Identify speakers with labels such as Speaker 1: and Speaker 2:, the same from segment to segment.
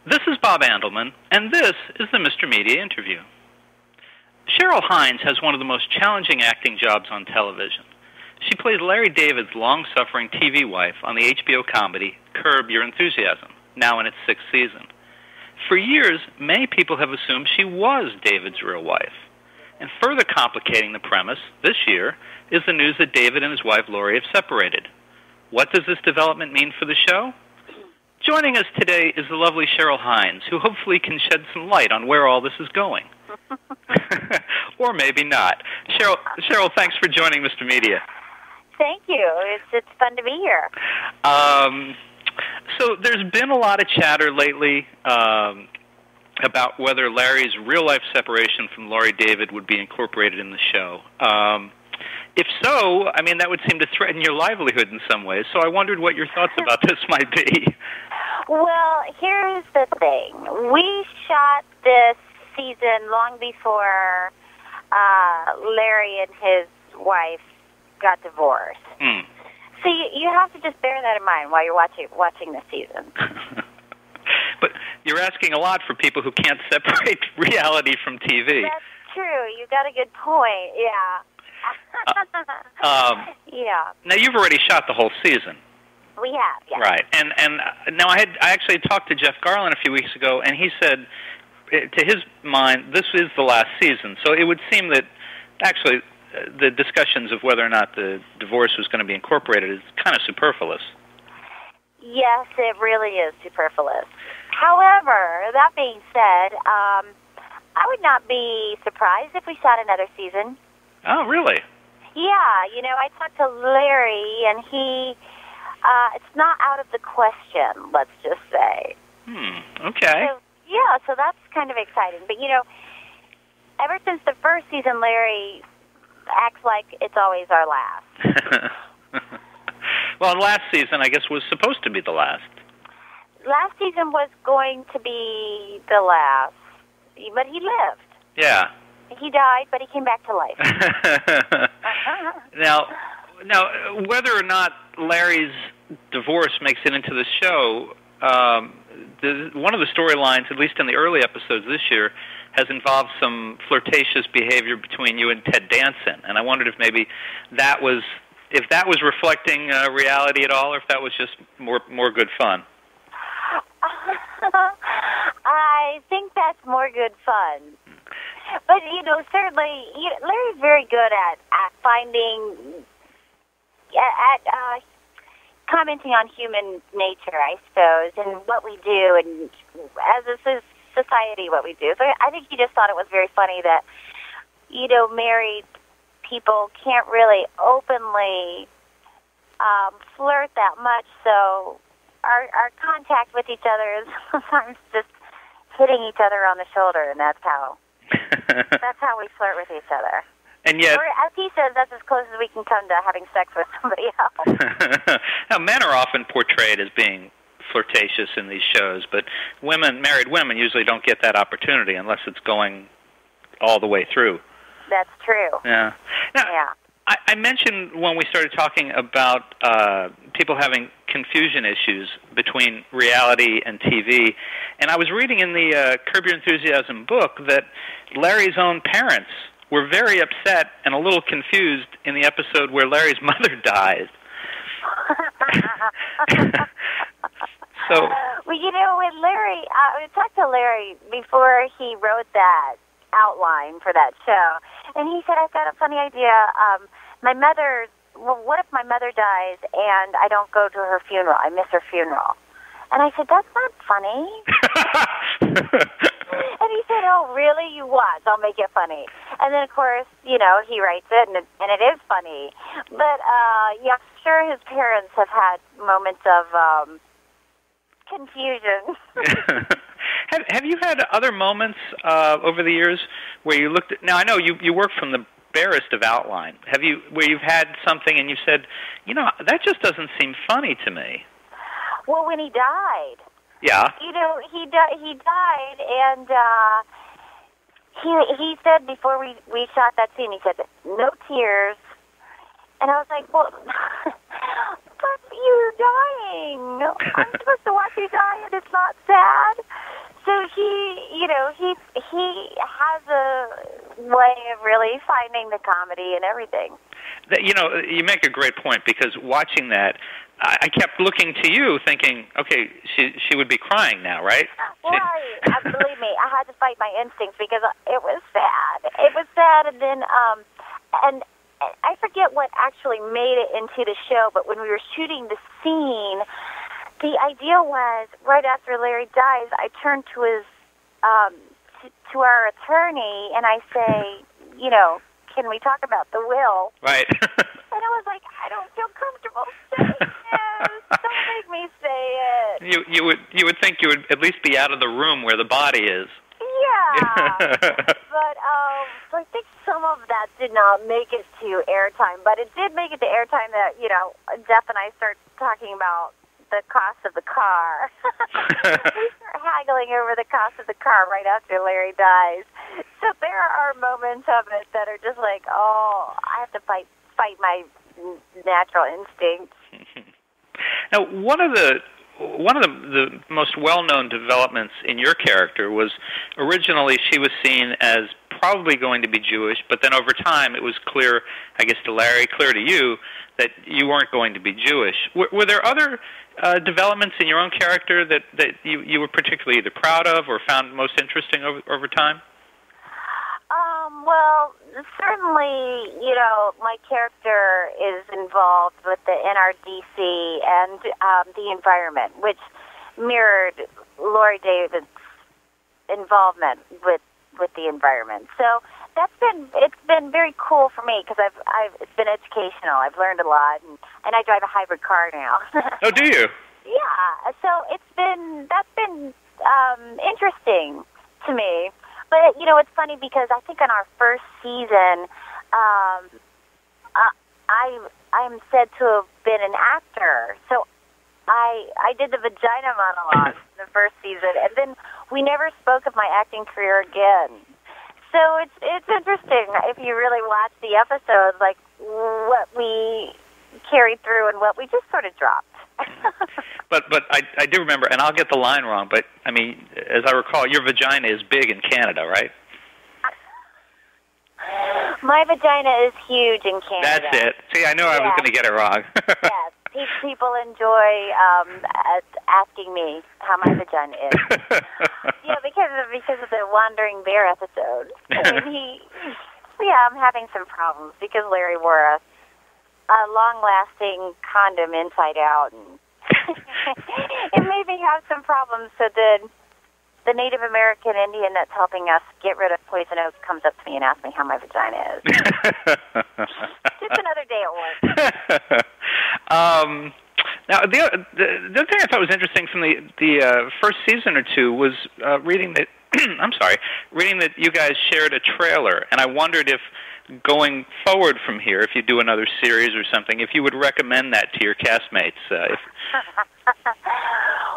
Speaker 1: This is Bob Andelman, and this is the Mr. Media Interview. Cheryl Hines has one of the most challenging acting jobs on television. She plays Larry David's long-suffering TV wife on the HBO comedy Curb Your Enthusiasm, now in its 6th season. For years, many people have assumed she was David's real wife. And further complicating the premise, this year, is the news that David and his wife Laurie have separated. What does this development mean for the show? Joining us today is the lovely Cheryl Hines, who hopefully can shed some light on where all this is going. Or maybe not. Cheryl, thanks for joining Mr. Media.
Speaker 2: Thank you. It's fun to be here.
Speaker 1: So there's been a lot of chatter lately about whether Larry's real-life separation from Laurie David would be incorporated in the show. If so, I mean, that would seem to threaten your livelihood in some ways. So I wondered what your thoughts about this might be.
Speaker 2: Well, here's the thing. We shot this season long before Larry and his wife got divorced.
Speaker 1: Mm.
Speaker 2: So you have to just bear that in mind while you're watching this season.
Speaker 1: But you're asking a lot for people who can't separate reality from TV.
Speaker 2: That's true. You got a good point. Yeah. Yeah.
Speaker 1: Now you've already shot the whole season.
Speaker 2: We have, yeah.
Speaker 1: Right. And now I actually talked to Jeff Garland a few weeks ago, and he said, to his mind, this is the last season. So it would seem that actually the discussions of whether or not the divorce was going to be incorporated is kind of superfluous.
Speaker 2: Yes, it really is superfluous. However, that being said, I would not be surprised if we shot another season.
Speaker 1: Oh, really?
Speaker 2: Yeah, I talked to Larry, and he, it's not out of the question, let's just say.
Speaker 1: Okay.
Speaker 2: So that's kind of exciting. But, ever since the first season, Larry acts like it's always our last.
Speaker 1: Well, last season, I guess, was supposed to be the last.
Speaker 2: Last season was going to be the last, but he lived.
Speaker 1: Yeah.
Speaker 2: He died, but he came back to life.
Speaker 1: Now, whether or not Larry's divorce makes it into the show, one of the storylines, at least in the early episodes this year, has involved some flirtatious behavior between you and Ted Danson, and I wondered if maybe that was reflecting reality at all, or if that was just more good fun.
Speaker 2: I think that's more good fun. But, certainly, Larry's very good at finding, at commenting on human nature, I suppose, and what we do, and as a society, what we do. So I think he just thought it was very funny that, married people can't really openly flirt that much, so our contact with each other is sometimes just hitting each other on the shoulder, and that's how we flirt with each other.
Speaker 1: And yet,
Speaker 2: or, as he says, that's as close as we can come to having sex with somebody else.
Speaker 1: Now, men are often portrayed as being flirtatious in these shows, but married women usually don't get that opportunity unless it's going all the way through.
Speaker 2: That's true.
Speaker 1: Yeah. Now,
Speaker 2: yeah.
Speaker 1: I mentioned when we started talking about people having confusion issues between reality and TV, and I was reading in the Curb Your Enthusiasm book that Larry's own parents were very upset and a little confused in the episode where Larry's mother dies. So,
Speaker 2: well, with Larry, I talked to Larry before he wrote that outline for that show, and he said, I've got a funny idea. What if my mother dies and I don't go to her funeral? I miss her funeral. And I said, that's not funny. And he said, oh, really? You watch. I'll make it funny. And then, of course, he writes it, and it is funny. But, yeah, I'm sure his parents have had moments of confusion.
Speaker 1: Have you had other moments over the years where you looked at... Now, I know you work from the barest of outline. Where you've had something and you said, that just doesn't seem funny to me?
Speaker 2: Well, when he died.
Speaker 1: Yeah.
Speaker 2: He died, and he said before we shot that scene, he said, no tears. And I was like, well, but, you're dying. I'm supposed to watch you die, and it's not sad. So he has a way of really finding the comedy and everything.
Speaker 1: You make a great point, because watching that, I kept looking to you thinking, okay, she would be crying now, right?
Speaker 2: Right. Believe me, I had to fight my instincts because it was sad. It was sad, and then, and I forget what actually made it into the show, but when we were shooting the scene, the idea was, right after Larry dies, I turned to his, to our attorney, and I say, can we talk about the will?
Speaker 1: Right.
Speaker 2: And I was like, I don't feel comfortable saying this. Don't make me say it.
Speaker 1: You would think you would at least be out of the room where the body is.
Speaker 2: Yeah. But so I think some of that did not make it to airtime, but it did make it to airtime that, Jeff and I started talking about the cost of the car. We start haggling over the cost of the car right after Larry dies. So there are moments of it that are just like, oh, I have to fight my natural instincts.
Speaker 1: Now, one of the most well-known developments in your character was originally she was seen as probably going to be Jewish, but then over time it was clear, I guess to Larry, clear to you, that you weren't going to be Jewish. Were there other developments in your own character that you were particularly either proud of or found most interesting over time?
Speaker 2: Well, certainly, my character is involved with the NRDC and the environment, which mirrored Laurie David's involvement with the environment. So it's been very cool for me because it's been educational. I've learned a lot, and I drive a hybrid car now.
Speaker 1: Oh, do you?
Speaker 2: Yeah. So that's been interesting to me. But, it's funny because I think on our first season, I'm said to have been an actor. So I did the vagina monologue in the first season, and then we never spoke of my acting career again. So it's interesting if you really watch the episodes, like what we carried through and what we just sort of dropped.
Speaker 1: But I do remember, and I'll get the line wrong, but, I mean, as I recall, your vagina is big in Canada, right?
Speaker 2: My vagina is huge in Canada.
Speaker 1: That's it. See, I knew I was going to get it wrong.
Speaker 2: Yes. People enjoy asking me how my vagina is. Because of the Wandering Bear episode. I mean, I'm having some problems because Larry wore a long-lasting condom inside out, and it made me have some problems. So the Native American Indian that's helping us get rid of poison oak comes up to me and asks me how my vagina is. Just another day at work.
Speaker 1: Now, the other thing I thought was interesting from the first season or two was reading that reading that you guys shared a trailer, and I wondered if going forward from here, if you do another series or something, if you would recommend that to your castmates.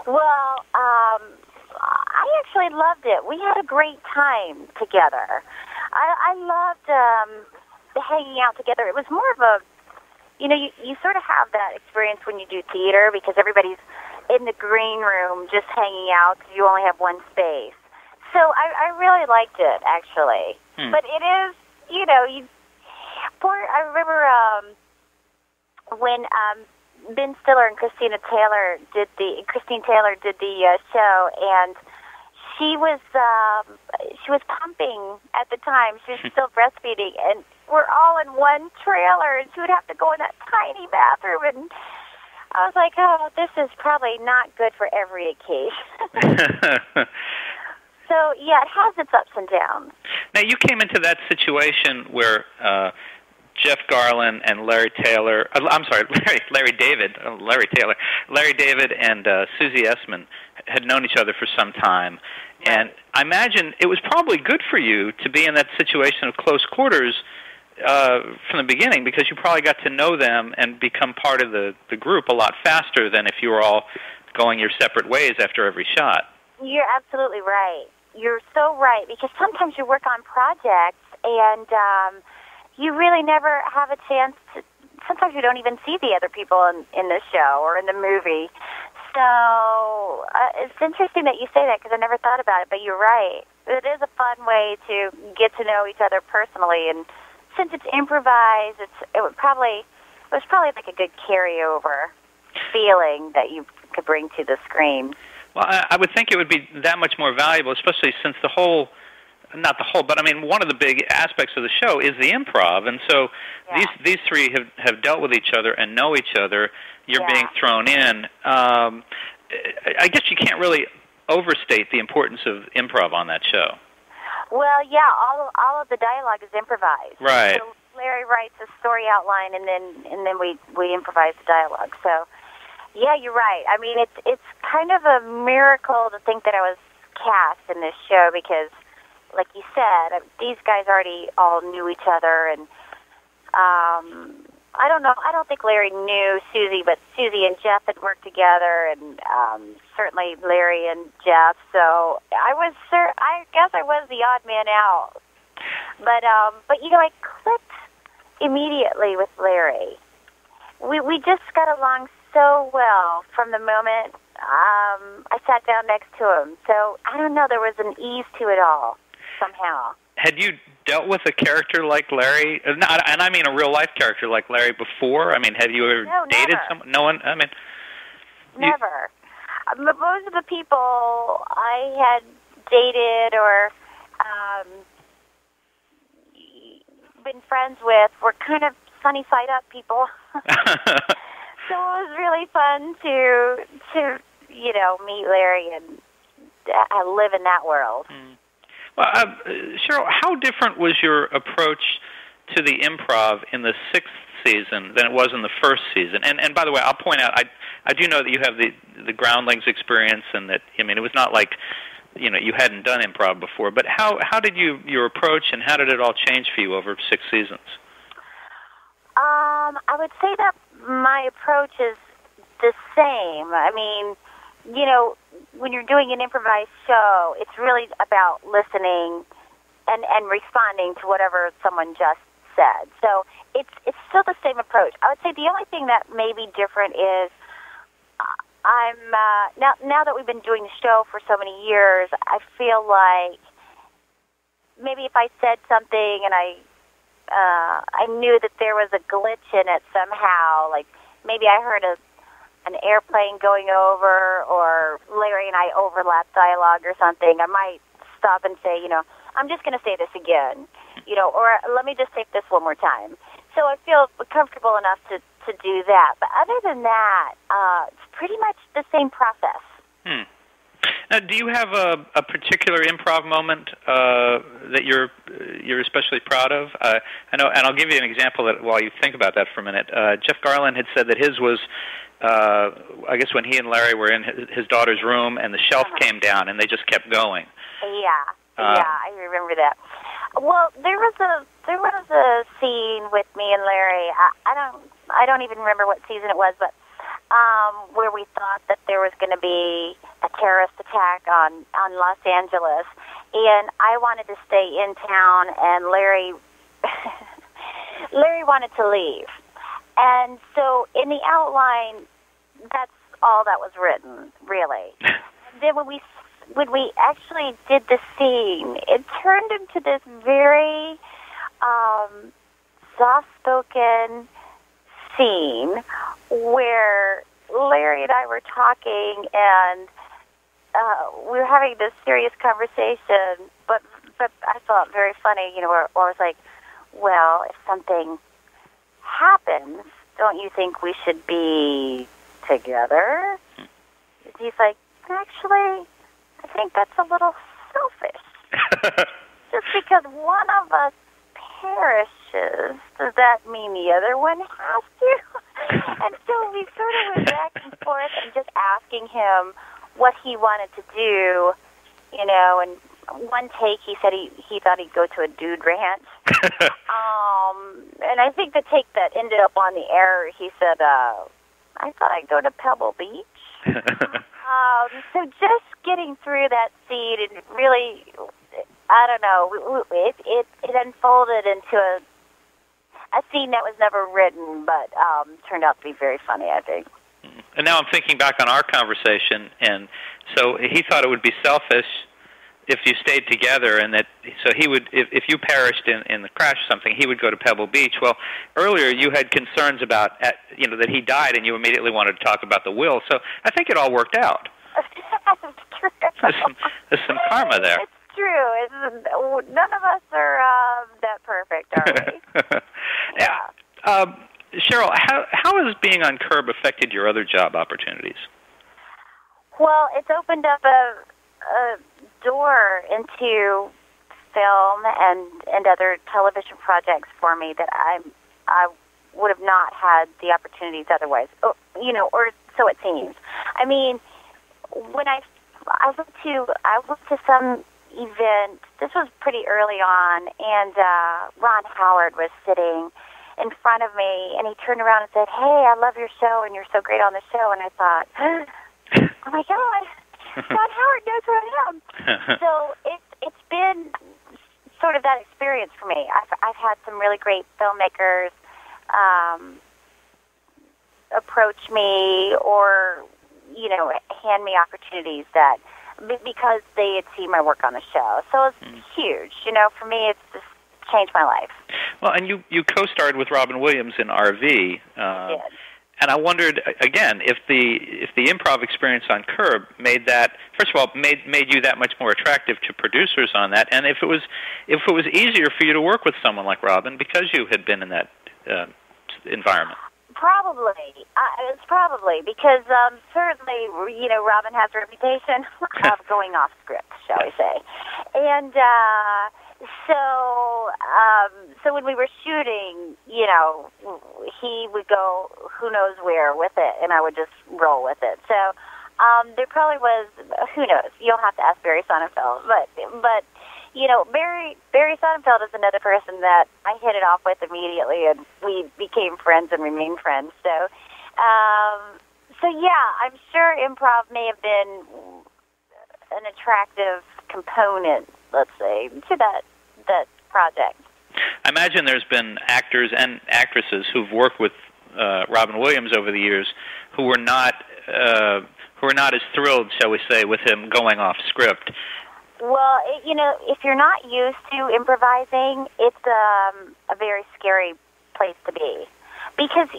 Speaker 2: Well, I actually loved it. We had a great time together. I loved hanging out together. It was more of a, you sort of have that experience when you do theater because everybody's in the green room just hanging out because you only have one space. So I really liked it, actually. But it is, I remember when Ben Stiller and Christine Taylor did the show, and she was pumping at the time. She was still breastfeeding, and we're all in one trailer, and she would have to go in that tiny bathroom, and I was like, oh, this is probably not good for every occasion. So, yeah, it has its ups and downs.
Speaker 1: Now, you came into that situation where Jeff Garlin and Larry David and Susie Essman had known each other for some time. Right. And I imagine it was probably good for you to be in that situation of close quarters from the beginning because you probably got to know them and become part of the group a lot faster than if you were all going your separate ways after every shot.
Speaker 2: You're absolutely right. You're so right, because sometimes you work on projects and you really never have a chance to sometimes we don't even see the other people in the show or in the movie. So it's interesting that you say that because I never thought about it, but you're right. It is a fun way to get to know each other personally, and since it's improvised, it was probably like a good carryover feeling that you could bring to the screen.
Speaker 1: Well, I would think it would be that much more valuable, especially since not the whole, but I mean, one of the big aspects of the show is the improv, and so these three have dealt with each other and know each other. You're being thrown in. I guess you can't really overstate the importance of improv on that show.
Speaker 2: Well, yeah, all of the dialogue is improvised.
Speaker 1: Right.
Speaker 2: So Larry writes a story outline, and then we improvise the dialogue. So, yeah, you're right. I mean, it's kind of a miracle to think that I was cast in this show because, like you said, these guys already all knew each other, and I don't know. I don't think Larry knew Susie, but Susie and Jeff had worked together, and certainly Larry and Jeff. So I guess I was the odd man out. But I clicked immediately with Larry. We just got along so well from the moment I sat down next to him. So I don't know. There was an ease to it all somehow.
Speaker 1: Had you dealt with a character like Larry, and I mean a real-life character like Larry before? I mean, have you ever dated someone? No one? I mean...
Speaker 2: Never. Most of the people I had dated or been friends with were kind of sunny-side-up people. So it was really fun to meet Larry and live in that world.
Speaker 1: Mm. Well, Cheryl, how different was your approach to the improv in the 6th season than it was in the 1st season? And by the way, I'll point out, I do know that you have the Groundlings experience, and that, I mean, it was not like, you hadn't done improv before, but how did your approach, and how did it all change for you over 6 seasons?
Speaker 2: I would say that my approach is the same. I mean, when you're doing an improvised show, it's really about listening and responding to whatever someone just said. So it's still the same approach. I would say the only thing that may be different is I'm now that we've been doing the show for so many years, I feel like maybe if I said something and I knew that there was a glitch in it somehow, like maybe I heard an airplane going over, or Larry and I overlap dialogue or something, I might stop and say, I'm just going to say this again, or let me just take this one more time. So I feel comfortable enough to do that. But other than that, it's pretty much the same process.
Speaker 1: Now, do you have a particular improv moment that you're especially proud of? I know, and I'll give you an example while you think about that for a minute. Jeff Garland had said that his was, I guess, when he and Larry were in his daughter's room, and the shelf came down, and they just kept going.
Speaker 2: Yeah, I remember that. Well, there was a scene with me and Larry. I don't even remember what season it was, but where we thought that there was going to be a terrorist attack on Los Angeles, and I wanted to stay in town, and Larry wanted to leave. And so in the outline, that's all that was written, really. And then when we actually did the scene, it turned into this very soft-spoken scene where Larry and I were talking, and we were having this serious conversation, but I felt very funny, where I was like, well, if something happens, don't you think we should be together? He's like, actually, I think that's a little selfish. Just because one of us perishes, does that mean the other one has to? And so we sort of went back and forth and just asking him what he wanted to do, and one take he said he thought he'd go to a dude ranch. And I think the take that ended up on the air, he said, I thought I'd go to Pebble Beach. So just getting through that scene, and really, I don't know, it unfolded into a scene that was never written, but turned out to be very funny, I think.
Speaker 1: And now I'm thinking back on our conversation, and so he thought it would be selfish if you stayed together, and that so he would, if you perished in the crash or something, he would go to Pebble Beach. Well, earlier you had concerns about that he died, and you immediately wanted to talk about the will. So I think it all worked out.
Speaker 2: That's true.
Speaker 1: There's some karma there.
Speaker 2: It's true. None of us are that perfect, are we?
Speaker 1: Yeah. Cheryl, how has being on Curb affected your other job opportunities?
Speaker 2: Well, it's opened up a door into film and other television projects for me that I would have not had the opportunities otherwise. Or so it seems. I mean, when I went to some event. This was pretty early on, and Ron Howard was sitting in front of me, and he turned around and said, "Hey, I love your show, and you're so great on the show." And I thought, oh my God, Ron Howard knows who I am. So it's been sort of that experience for me. I've had some really great filmmakers approach me or, hand me opportunities that because they had seen my work on the show. So it's huge. For me, it's just changed my life.
Speaker 1: Well, and you co-starred with Robin Williams in RV.
Speaker 2: I did.
Speaker 1: And I wondered again if the improv experience on Curb made that, first of all, made you that much more attractive to producers on that, and if it was easier for you to work with someone like Robin because you had been in that environment.
Speaker 2: It's probably because certainly Robin has a reputation of going off script, shall we say, and so when we were shooting, he would go who knows where with it, and I would just roll with it. So there probably was, who knows? You'll have to ask Barry Sonnenfeld, but Barry Sonnenfeld is another person that I hit it off with immediately, and we became friends and remained friends. So yeah, I'm sure improv may have been an attractive component, let's say, to that project.
Speaker 1: I imagine there's been actors and actresses who've worked with Robin Williams over the years who were not as thrilled, shall we say, with him going off script.
Speaker 2: Well, if you're not used to improvising, it's a very scary place to be because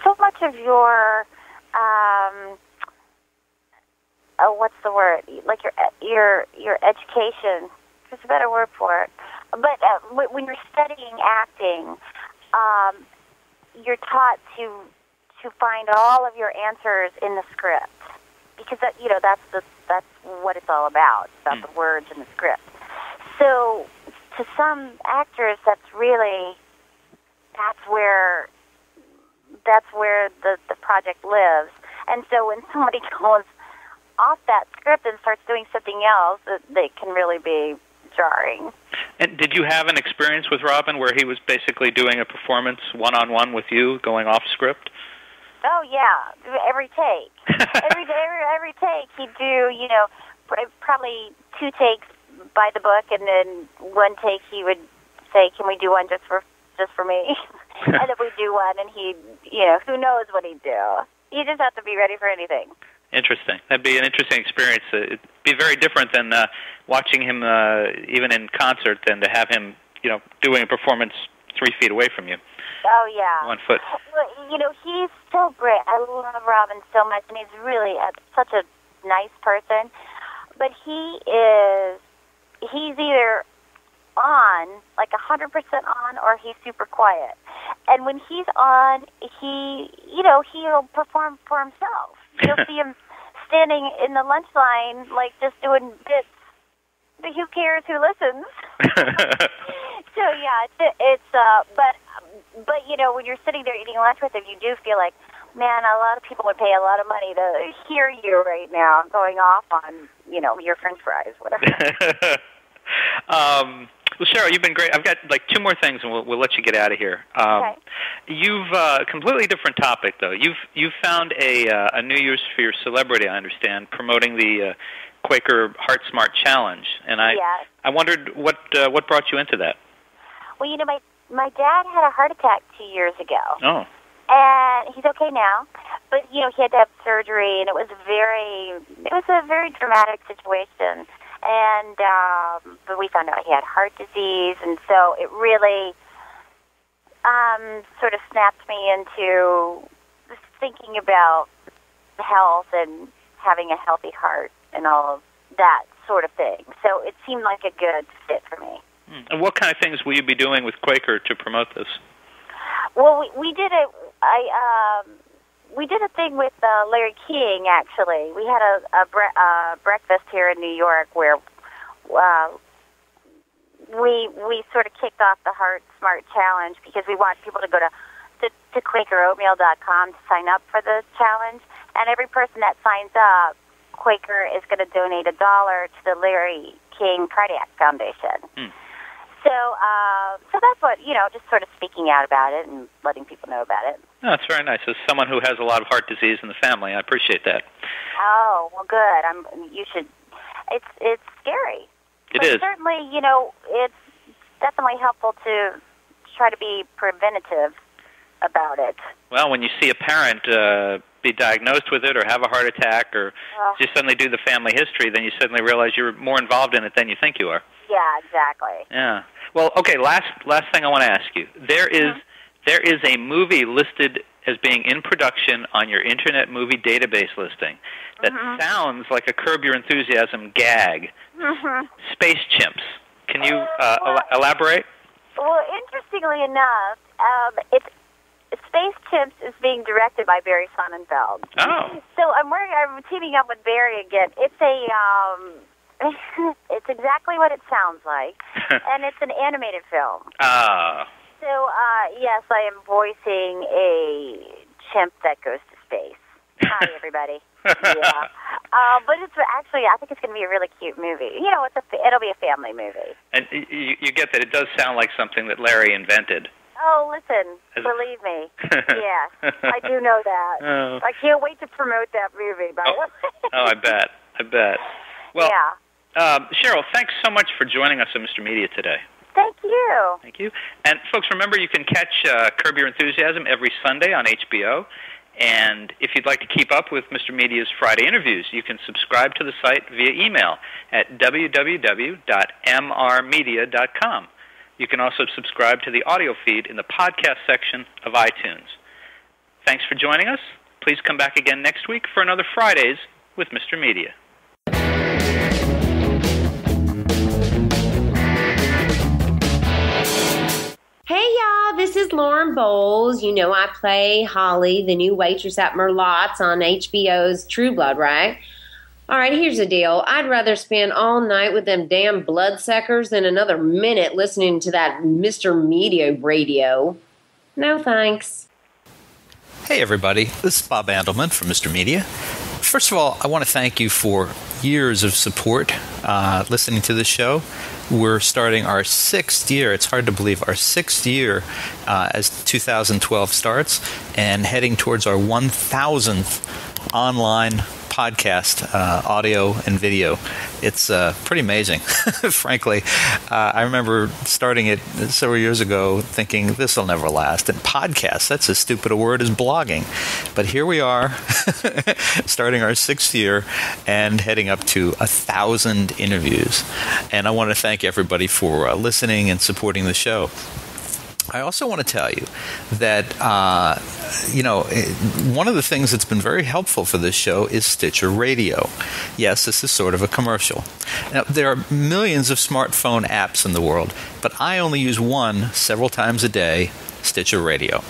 Speaker 2: so much of your what's the word? Like your education. There's a better word for it. But when you're studying acting, you're taught to find all of your answers in the script because that's what it's all about. It's about the words in the script. So to some actors, that's where the project lives. And so when somebody goes off that script and starts doing something else, they can really be jarring.
Speaker 1: And did you have an experience with Robin where he was basically doing a performance one-on-one with you, going off script?
Speaker 2: Oh yeah, every take. every take he'd do, probably 2 takes by the book, and then 1 take he would say, "Can we do one just for me?" And then we'd do one, and he'd, who knows what he'd do. You just have to be ready for anything. Interesting.
Speaker 1: That'd be an interesting experience. It'd be very different than watching him even in concert than to have him, doing a performance 3 feet away from you.
Speaker 2: Oh, yeah.
Speaker 1: 1 foot.
Speaker 2: Well, he's so great. I love Robin so much, and he's really such a nice person. But he's either on, like 100% on, or he's super quiet. And when he's on, he'll perform for himself. You'll see him standing in the lunch line, like just doing bits. But who cares who listens? So yeah, but when you're sitting there eating lunch with him, you do feel like, man, a lot of people would pay a lot of money to hear you right now going off on, your French fries, whatever.
Speaker 1: Well, Cheryl, you've been great. I've got 2 more things, and we'll let you get out of here.
Speaker 2: Okay.
Speaker 1: You've completely different topic, though. You've found a New Year's for your celebrity, I understand, promoting the Quaker Heart Smart Challenge, and I wondered what brought you into that.
Speaker 2: Well, my dad had a heart attack 2 years ago.
Speaker 1: Oh.
Speaker 2: And he's okay now, but he had to have surgery, and it was a very dramatic situation. And but we found out he had heart disease, and so it really sort of snapped me into thinking about health and having a healthy heart and all of that sort of thing. So it seemed like a good fit for me.
Speaker 1: And what kind of things will you be doing with Quaker to promote this?
Speaker 2: Well, we did a thing with Larry King. Actually, we had a breakfast here in New York where we sort of kicked off the Heart Smart Challenge because we want people to go to QuakerOatmeal.com to sign up for the challenge, and every person that signs up, Quaker is going to donate $1 to the Larry King Cardiac Foundation. So that's what, just sort of speaking out about it and letting people know about it.
Speaker 1: Oh, that's very nice. As someone who has a lot of heart disease in the family, I appreciate that.
Speaker 2: Oh, well, good. You should. It's scary.
Speaker 1: It is.
Speaker 2: Certainly, it's definitely helpful to try to be preventative about it.
Speaker 1: Well, when you see a parent be diagnosed with it or have a heart attack or just suddenly do the family history, then you suddenly realize you're more involved in it than you think you are.
Speaker 2: Yeah, exactly.
Speaker 1: Yeah. Well, okay, last thing I want to ask you. There is a movie listed as being in production on your Internet Movie Database listing that sounds like a Curb Your Enthusiasm gag. Space Chimps. Can you elaborate?
Speaker 2: Well, interestingly enough, Space Chimps is being directed by Barry Sonnenfeld.
Speaker 1: Oh.
Speaker 2: So I'm teaming up with Barry again. It's it's exactly what it sounds like, and it's an animated film. So, yes, I am voicing a chimp that goes to space. Hi, everybody. Yeah. But it's actually, I think it's going to be a really cute movie. It'll be a family movie.
Speaker 1: And you get that it does sound like something that Larry invented.
Speaker 2: Oh, listen, believe me. Yes, I do know that.
Speaker 1: Oh.
Speaker 2: I can't wait to promote that movie, by the way.
Speaker 1: Oh, I bet. Well, Cheryl, thanks so much for joining us on Mr. Media today.
Speaker 2: Thank you.
Speaker 1: Thank you. And folks, remember you can catch Curb Your Enthusiasm every Sunday on HBO. And if you'd like to keep up with Mr. Media's Friday interviews, you can subscribe to the site via email at www.mrmedia.com. You can also subscribe to the audio feed in the podcast section of iTunes. Thanks for joining us. Please come back again next week for another Fridays with Mr. Media.
Speaker 3: Hey y'all, this is Lauren Bowles. I play Holly, the new waitress at Merlotte's on HBO's True Blood, right? All right, here's the deal. I'd rather spend all night with them damn bloodsuckers than another minute listening to that Mr. Media radio. No thanks.
Speaker 4: Hey everybody, this is Bob Andelman from Mr. Media. First of all, I want to thank you for years of support listening to this show. We're starting our 6th year. It's hard to believe our 6th year as 2012 starts and heading towards our 1,000th online podcast, audio and video. It's pretty amazing, frankly. I remember starting it several years ago thinking this will never last. And podcast, that's as stupid a word as blogging. But here we are, starting our 6th year and heading up to 1,000 interviews. And I want to thank everybody for listening and supporting the show. I also want to tell you that, one of the things that's been very helpful for this show is Stitcher Radio. Yes, this is sort of a commercial. Now, there are millions of smartphone apps in the world, but I only use one several times a day, Stitcher Radio.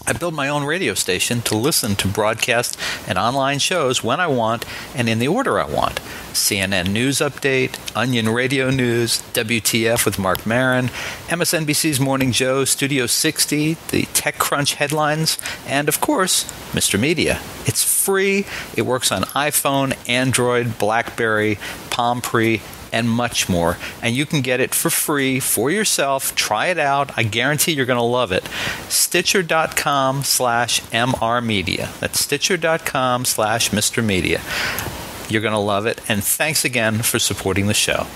Speaker 4: I build my own radio station to listen to broadcast and online shows when I want and in the order I want. CNN News Update, Onion Radio News, WTF with Mark Maron, MSNBC's Morning Joe, Studio 60, the TechCrunch headlines, and, of course, Mr. Media. It's free. It works on iPhone, Android, BlackBerry, Palm Pre, and much more. And you can get it for free for yourself. Try it out. I guarantee you're going to love it. Stitcher.com/MRmedia. That's Stitcher.com/Mr. Media. You're going to love it. And thanks again for supporting the show.